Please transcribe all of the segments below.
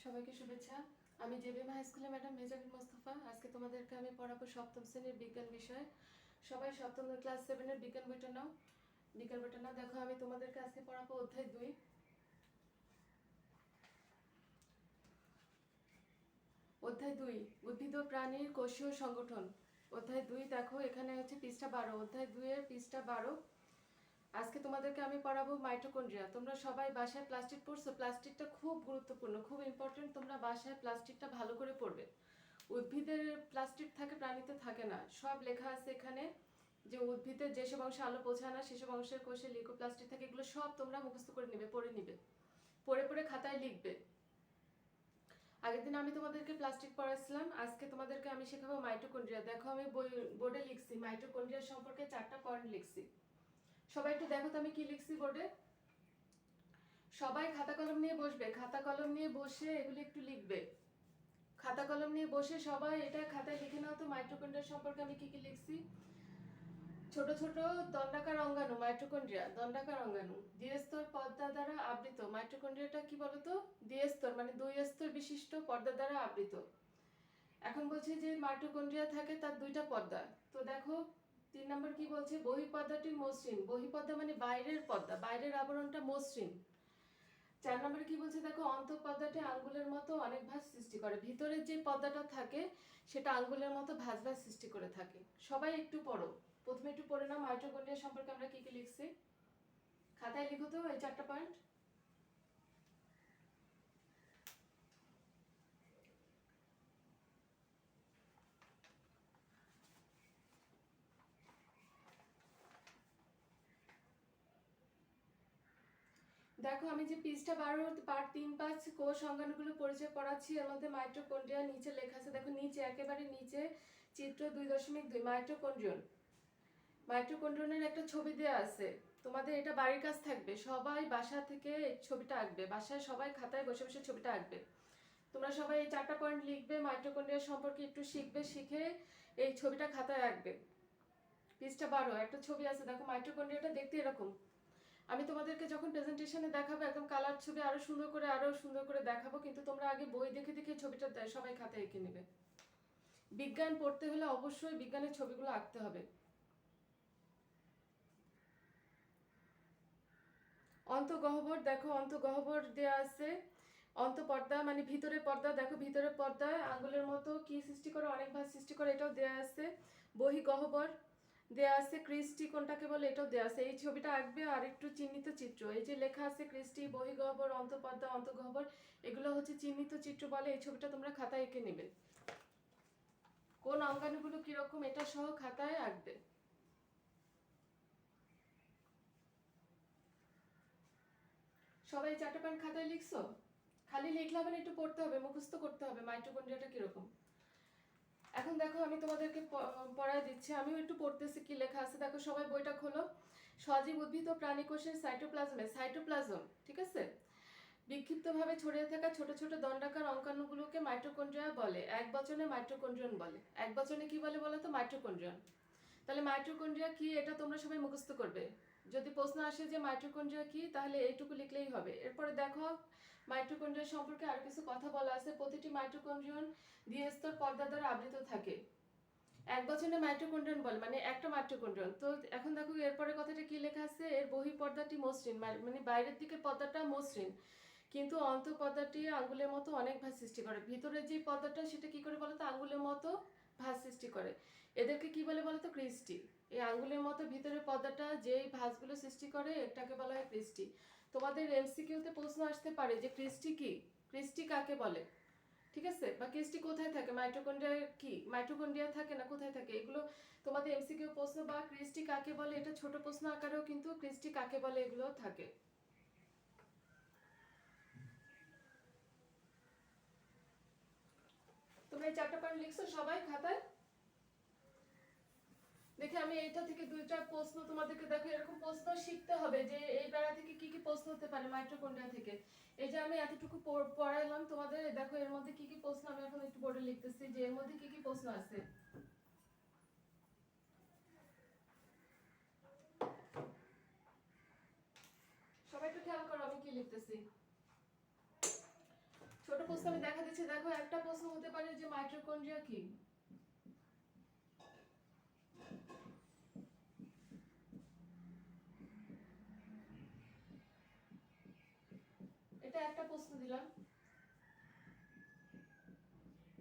সবাইকে শুভেচ্ছা। আমি জেবিএম হাই স্কুলে ম্যাডাম মেজাবিন মোস্তফা। আজকে তোমাদেরকে আমি পড়াবো সপ্তম শ্রেণীর বিজ্ঞান বিষয়। সবাই সপ্তম ক্লাস 7-এর বিজ্ঞান বইটা নাও। বিজ্ঞান বইটা নাও। দেখো আমি তোমাদেরকে আজকে পড়াবো অধ্যায় 2। অধ্যায় 2 উদ্ভিদ ও প্রাণীর কোষীয় সংগঠন। অধ্যায় 2 দেখো এখানে হচ্ছে পৃষ্ঠা 12। অধ্যায় 2-এর পৃষ্ঠা 12। আজকে তোমাদেরকে আমি পড়াবো মাইটোকন্ড্রিয়া। তোমরা সবাই বাসায় প্লাস্টিক পড়ছো। প্লাস্টিকটা খুব গুরুত্বপূর্ণ, খুব ইম্পর্টেন্ট। তোমরা বাসায় প্লাস্টিকটা ভালো করে পড়বে। উদ্ভিদের প্লাস্টিক থাকে, প্রাণীতে থাকে না। সব লেখা আছে এখানে যে উদ্ভিদের যেসব অংশে আলো পৌঁছায় না সেসব অংশের কোষে লিউকোপ্লাস্টিক থাকে। এগুলো সব তোমরা মুখস্থ করে নিবে, পড়ে নিবে, পড়ে পড়ে খাতায় লিখবে। আগের দিন আমি তোমাদেরকে প্লাস্টিক পড়াইছিলাম, আজকে তোমাদেরকে আমি শেখাবো মাইটোকন্ড্রিয়া। দেখো আমি বোর্ডে লিখছি মাইটোকন্ড্রিয়া সম্পর্কে 4টা পয়েন্ট লিখছি। সবাই একটু দেখো তো আমি কি লিখছি বোর্ডে। সবাই খাতা কলম নিয়ে বসবে, খাতা কলম নিয়ে বসে এগুলো একটু লিখবে। খাতা কলম নিয়ে বসে সবাই এটা খাতায় লিখে নাও তো মাইটোকন্ড্রিয়া সম্পর্কে আমি কি কি লিখছি। ছোট ছোট দণ্ডাকার অঙ্গাণু মাইটোকন্ড্রিয়া। দণ্ডাকার অঙ্গাণু দ্বিস্তর পর্দা দ্বারা আবৃত। মাইটোকন্ড্রিয়াটা কি বলতো? দ্বিস্তর মানে 2 স্তর বিশিষ্ট পর্দা দ্বারা আবৃত। এখন বলছে যে মাইটোকন্ড্রিয়া থাকে তার 2টা পর্দা। তো দেখো 3 নম্বর কি বলছে? বহিঃপর্দাটি মসৃণ। বহিঃপর্দা মানে বাইরের পর্দা, বাইরের আবরণটা মসৃণ। 4 নম্বরে কি বলছে দেখো? অন্তঃপর্দাটি আঙ্গুলের মতো অনেক ভাঁজ সৃষ্টি করে। ভিতরের যে পর্দাটা থাকে সেটা আঙ্গুলের মতো ভাঁজ ভাঁজ সৃষ্টি করে থাকে। সবাই একটু পড়ো, প্রথমে একটু পড়ে নাও মাইটোকন্ড্রিয়া সম্পর্কে আমরা কি কি লিখছি। খাতায় লিখো তো এই 4টা পয়েন্ট। দেখো আমি যে পৃষ্ঠা 12 পার্ট 3-5 কোষ অঙ্গাণুগুলো পরিচয় পড়াচ্ছি, এর মধ্যে মাইটোকন্ড্রিয়া নিচে লেখা আছে। দেখো নিচে একেবারে নিচে চিত্র 2.2 মাইটোকন্ড্রিয়ন। মাইটোকন্ড্রিয়নের একটা ছবি দেওয়া আছে। তোমাদের এটা বাড়ির কাজ থাকবে, সবাই বাসা থেকে এই ছবিটা আঁকবে। বাসায় সবাই খাতায় বসে বসে ছবিটা আঁকবে। তোমরা সবাই এই 4টা পয়েন্ট লিখবে, মাইটোকন্ড্রিয়া সম্পর্কে একটু শিখবে, শিখে এই ছবিটা খাতায় আঁকবে। পৃষ্ঠা 12 একটা ছবি আছে। দেখো মাইটোকন্ড্রিয়াটা দেখতে এরকম। আমি তোমাদেরকে যখন প্রেজেন্টেশনে দেখাবো একদম কালার ছবি আরো সুন্দর করে দেখাবো, কিন্তু তোমরা আগে বই দেখে দেখে ছবিটা সবাই খাতায় এঁকে নেবে। বিজ্ঞান পড়তে হলে অবশ্যই বিজ্ঞানের ছবিগুলো আঁকতে হবে। অন্তঃগহ্বর দেখো, অন্তঃগহ্বর দেয়া আছে। অন্তঃপর্দা মানে ভিতরের পর্দা। দেখো ভিতরের পর্দায় আঙ্গুলের মতো কি সৃষ্টি করে? অনেক ভাঁজ সৃষ্টি করে, এটাও দেয়া আছে। বহিঃগহ্বর দেয়া আছে। ক্রিস্টি কোনটাকে বলে এটাও দেয়া আছে। এই ছবিটা আঁকবে আর একটু চিহ্নিত চিত্র। এই যে লেখা আছে ক্রিস্টি, বহিঃগহ্বর, অন্তঃপর্দা, অন্তঃগহ্বর, এগুলো হচ্ছে চিহ্নিত চিত্র বলে। এই ছবিটা তোমরা খাতায় এঁকে নেবে। কোন অঙ্গাণুগুলো কিরকম এটা সহ খাতায় আঁকবে। সবাই 4টা পয়েন্ট খাতায় লিখছো? খালি লিখলে হবে না, একটু পড়তে হবে, মুখস্থ করতে হবে মাইটোকন্ড্রিয়াটা কিরকম। এখন দেখো আমি তোমাদেরকে পড়ায় দিচ্ছি, আমিও একটু পড়তেছি কি লেখা আছে। দেখো সবাই বইটা খোলো। সজীব উদ্ভিদ ও প্রাণী কোষের সাইটোপ্লাজমে, সাইটোপ্লাজম ঠিক আছে, বিক্ষিপ্তভাবে ছড়িয়ে থাকা ছোট ছোট দণ্ডাকার অঙ্গাণুগুলোকে মাইটোকন্ড্রিয়া বলে। এক বচনে মাইটোকন্ড্রিয়ন বলে। এক বচনে কি বলে বলো তো? মাইটোকন্ড্রিয়ন। তাহলে মাইটোকন্ড্রিয়া কি এটা তোমরা সবাই মুখস্থ করবে। যদি প্রশ্ন আসে যে মাইটোকন্ড্রিয়া কি, তাহলে এইটুকু লিখলেই হবে। এরপরে দেখো মাইটোকন্ড্রিয়া সম্পর্কে আর কিছু কথা বলা আছে। প্রতিটি মাইটোকন্ড্রিয়ন দ্বিস্তর পর্দা দ্বারা আবৃত থাকে। এক বচনে মাইটোকন্ড্রিয়ন বলে মানে একটা মাইটোকন্ড্রিয়ন। তো এখন দেখো এরপরে কথাটা কি লেখা আছে? এর বহিঃপর্দাটি মসৃণ মানে বাইরের দিকের পর্দাটা মসৃণ, কিন্তু অন্তঃপর্দাটি আঙ্গুলের মতো অনেক ভাঁজ সৃষ্টি করে। ভিতরের যে পর্দাটা সেটা কি করে বলতো? আঙ্গুলের মতো ভাঁজ সৃষ্টি করে। এদেরকে কি বলে বলতো? ক্রিস্টি। এই আঙ্গুলের মতো ভিতরের পর্দাটা যেই ভাঁজগুলো সৃষ্টি করে এটাকে বলা হয় ক্রিস্টি। তোমাদের এমসিকিউতে প্রশ্ন আসতে পারে যে ক্রিস্টি কি, ক্রিস্টি কাকে বলে, ঠিক আছে? বা ক্রিস্টি কোথায় থাকে? মাইটোকন্ড্রিয়া কি মাইটোকন্ড্রিয়া থাকে না কোথায় থাকে? এগুলো তোমাদের এমসিকিউ প্রশ্ন। বা ক্রিস্টি কাকে বলে এটা ছোট প্রশ্ন আকারেও কিন্তু ক্রিস্টি কাকে বলে এগুলো থাকে। তোমরা এই 4টা পয়েন্ট লিখছো সবাই খাতায়? দেখে আমি এইটা থেকে 2টা প্রশ্ন তোমাদেরকে, দেখো এরকম প্রশ্ন শিখতে হবে যে এই বেড়া থেকে কি কি প্রশ্ন হতে পারে মাইটোকন্ড্রিয়া থেকে। এই যে আমি এতটুকু পড়াইলাম তোমাদের, দেখো এর মধ্যে কি কি প্রশ্ন আমি এখন একটু বোর্ডে লিখতেছি যে এর মধ্যে কি কি প্রশ্ন আছে। সবাই একটু খেয়াল করো আমি কি লিখতেছি। ছোট প্রশ্ন আমি হচ্ছে দেখো একটা প্রশ্ন হতে পারে যে মাইটোকন্ড্রিয়া কি। এটা একটা প্রশ্ন দিলাম।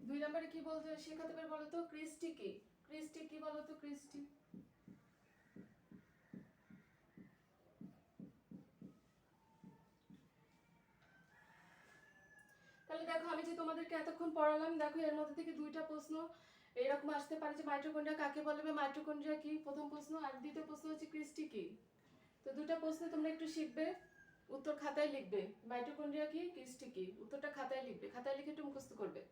2 নম্বরে কি বলতে শেখাতে পারে বলো তো? ক্রিস্টি কি? ক্রিস্টি কি বলো তো? ক্রিস্টি তাহলে দেখো আমি যে তোমাদেরকে এতক্ষণ পড়ালাম, দেখো এর মধ্যে থেকে 2টা প্রশ্ন এরকম আসতে পারে যে মাইটোকন্ড্রিয়া কাকে বলে বা মাইটোকন্ড্রিয়া কি, প্রথম প্রশ্ন। আর দ্বিতীয় প্রশ্ন হচ্ছে ক্রিস্টি কি। তো 2টা প্রশ্ন তোমরা একটু শিখবে, উত্তর খাতায় লিখবে। মাইটোকন্ড্রিয়া কি, ক্রিস্টি কি, উত্তরটা খাতায় লিখবে, খাতায় লিখে একটু মুখস্থ করবে।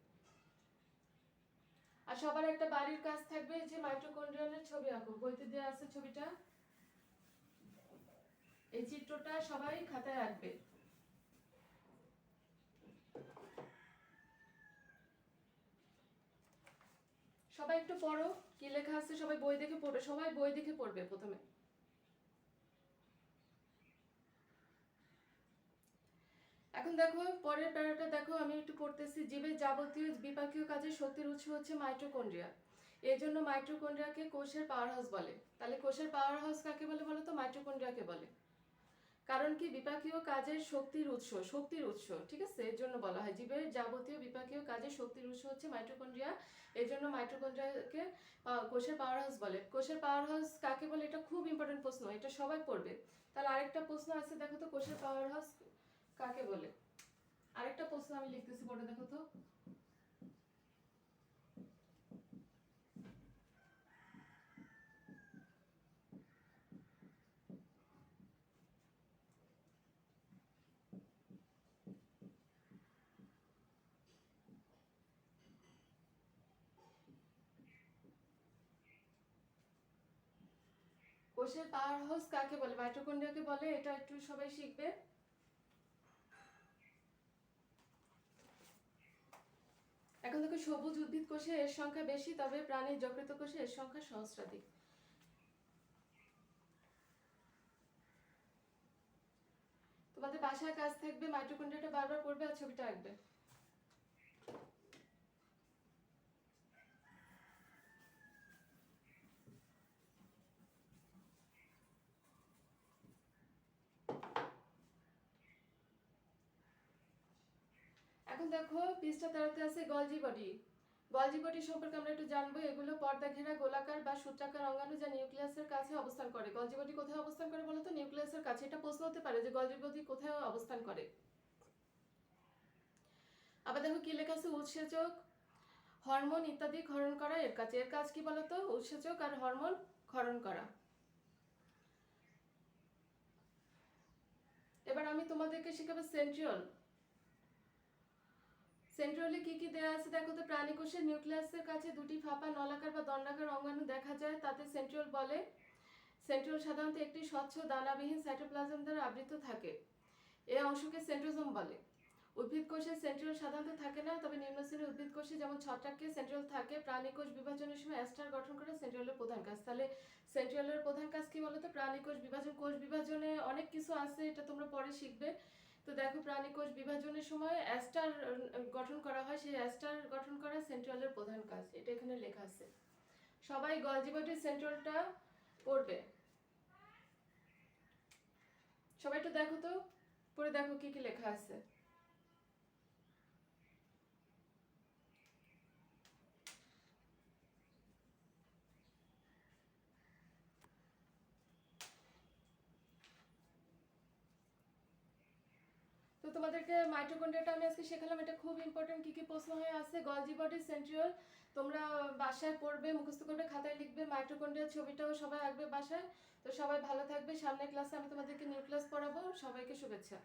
আর সবার একটা বাড়ির কাজ থাকবে যে মাইটোকন্ড্রিয়ানের ছবি আঁকো, বইতে দেওয়া আছে ছবিটা, এই চিত্রটা সবাই খাতায় আঁকবে। সবাই একটু পড়ো কি লেখা আছে, সবাই বই দেখে পড়বে, সবাই বই দেখে পড়বে প্রথমে। এখন দেখো পরের প্যারাটা দেখো, আমি একটু পড়তেছি। জীবের যাবতীয় বিপাকীয় কাজের শক্তির উৎস হচ্ছে মাইটোকন্ড্রিয়া। এই জন্য মাইটোকন্ড্রিয়াকে কোষের পাওয়ার হাউস বলে। তাহলে কোষের পাওয়ার হাউস কাকে বলে বলো তো? মাইটোকন্ড্রিয়াকে বলে। কারণ কি? বিপাকীয় কাজের শক্তির উৎস, শক্তির উৎস, ঠিক আছে? এর জন্য বলা হয় জীবের যাবতীয় বিপাকীয় কাজের শক্তির উৎস হচ্ছে মাইটোকন্ড্রিয়া। এর জন্য মাইটোকন্ড্রিয়াকে কোষের পাওয়ার হাউস বলে। কোষের পাওয়ার হাউস কাকে বলে? এটা খুব ইম্পর্টেন্ট প্রশ্ন, এটা সবাই পড়বে। তাহলে আরেকটা প্রশ্ন আছে দেখো তো, কোষের পাওয়ার হাউস কাকে বলে? আরেকটা প্রশ্ন আমি লিখতেছি, পড়ে দেখো তো। কোষের পাওয়ার হাউস কাকে বলে? মাইটোকন্ড্রিয়াকে বলে, এটা একটু সবাই শিখবে। এখন দেখো সবুজ উদ্ভিদ কোষে এর সংখ্যা বেশি, তবে প্রাণীর যকৃত কোষে এর সংখ্যা সহস্রাধিক। তোমাদের বাসায় কাজ থাকবে, মাইটোকন্ড্রিয়াটা বারবার পড়বে আর ছবিটা আঁকবে। এখন দেখো পৃষ্ঠা 13তে আছে গলজি বডি। গলজি বডি সম্পর্কে আমরা একটু জানবো। এগুলো পর্দা ঘেরা গোলাকার বা সূত্রাকার অঙ্গাণু যা নিউক্লিয়াসের কাছে অবস্থান করে। গলজি বডি কোথায় অবস্থান করে বলো তো? নিউক্লিয়াসের কাছে। এটা প্রশ্ন হতে পারে যে গলজি বডি কোথায় অবস্থান করে। আবার দেখো কি লেখা আছে? উৎসেচক, হরমোন ইত্যাদি ক্ষরণ করা এর কাজ। এর কাজ কি বলতো? উৎসেচক আর হরমোন ক্ষরণ করা। এবার আমি তোমাদেরকে শেখাবো সেন্ট্রিওল। সেন্ট্রিওলে কি কি দেয়া আছে দেখো তো। প্রাণী কোষের নিউক্লিয়াসের কাছে 2টি ফাঁপা নলাকার বা দণ্ডাকার অঙ্গাণু দেখা যায়, তাতে সেন্ট্রিওল বলে। সেন্ট্রিওল সাধারণত একটি স্বচ্ছ দানাবিহীন সাইটোপ্লাজম দ্বারা আবৃত থাকে। এই অংশকে সেন্ট্রোজোম বলে। উদ্ভিদ কোষে সেন্ট্রিওল সাধারণত থাকে না, তবে নিম্ন শ্রেণীর উদ্ভিদ কোষে যেমন ছত্রাকে সেন্ট্রিওল থাকে। প্রাণী কোষ বিভাজনের সময় অ্যাস্টার গঠন করে সেন্ট্রিওলের প্রধান কাজ। তাহলে সেন্ট্রিওলের প্রধান কাজ কি বলতো? প্রাণী কোষ বিভাজন। কোষ বিভাজনে অনেক কিছু আছে, এটা তোমরা পরে শিখবে। তো দেখো প্রাণী কোষ বিভাজনের সময় অ্যাস্টার গঠন করা হয়, সেই অ্যাস্টার গঠন করা সেন্ট্রিওলের প্রধান কাজ। এটা এখানে লেখা আছে। সবাই গলজি বডির সেন্ট্রিওলটা পড়বে। সবাই একটু দেখো তো, পড়ে দেখো কি কি লেখা আছে। তো তোমাদেরকে মাইটোকন্ড্রিয়াটা আমি আজকে শেখালাম, এটা খুব ইম্পর্টেন্ট। কি কি প্রশ্ন হয়ে আছে? গলজি বডি, সেন্ট্রিওল তোমরা বাসায় পড়বে, মুখস্থ করবে, খাতায় লিখবে। মাইটোকন্ড্রিয়ার ছবিটাও সবাই আঁকবে বাসায়। তো সবাই ভালো থাকবে। সামনের ক্লাসে আমি তোমাদেরকে নিউক্লিয়াস পড়াবো। সবাইকে শুভেচ্ছা।